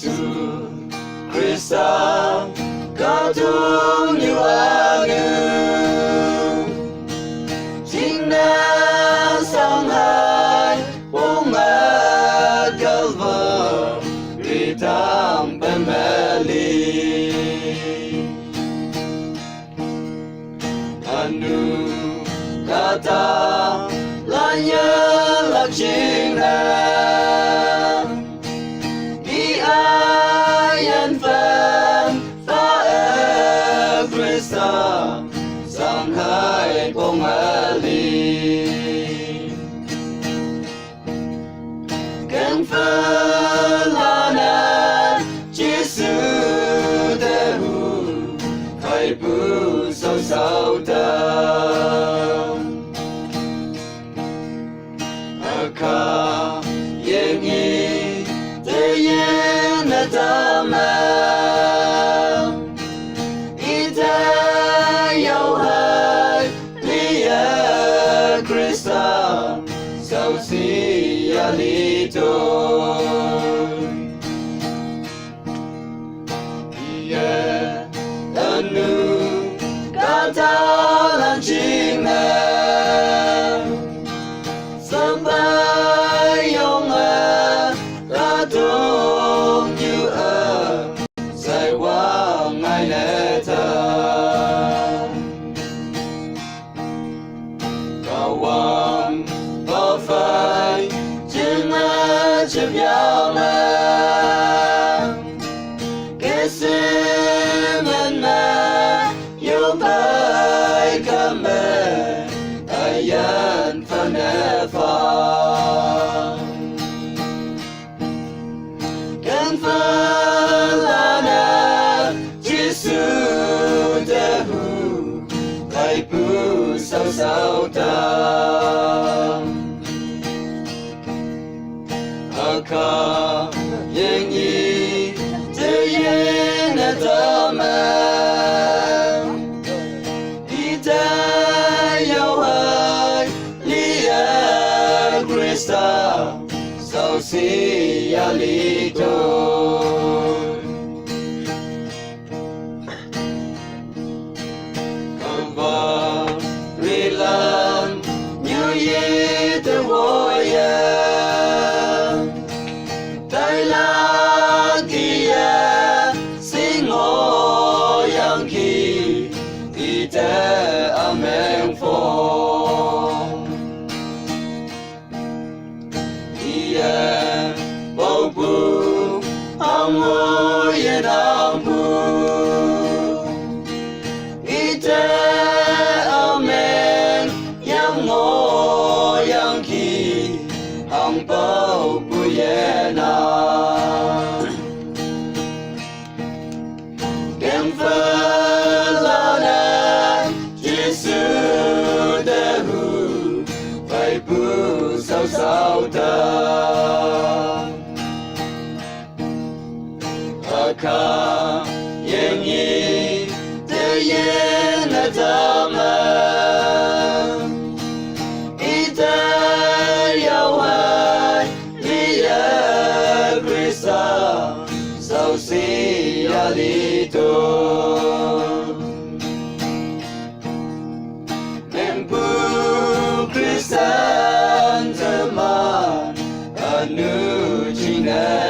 Yesus Kristus, Kau tung như angin, cinta sanghai umat Kalvari tanpa meli. Anu kata lanya lakshina di ayan fan fa Krista sanghai pongali kan falana Jesu dehu kai bu sâu sâu tâm ka yengi te yena tama ita yau hai lia Krista sau si alito yeah anu kata lancina sampai yong tung như sai quang ai lẽ ta kawan có phải chừng chim nhau mà cái sim mà yêu phải cảm ơn ai yan phần phật kan falana Jesu dehu kai pu sau sau tam aka yengi te yena tama ita yau hai lia Krista sau si alito Kalva rilam như ye te voya tai la kia singo yang ki ite amen phong yeah bầu bu amo ye nambu ite amen yang ngo yang ki ang bầu bu ye na kem falana Jesu dehu phải bu sau sau ta aka yengi te yena tama ita yau hai lia Krista sau si alito membu Krista teman anu jina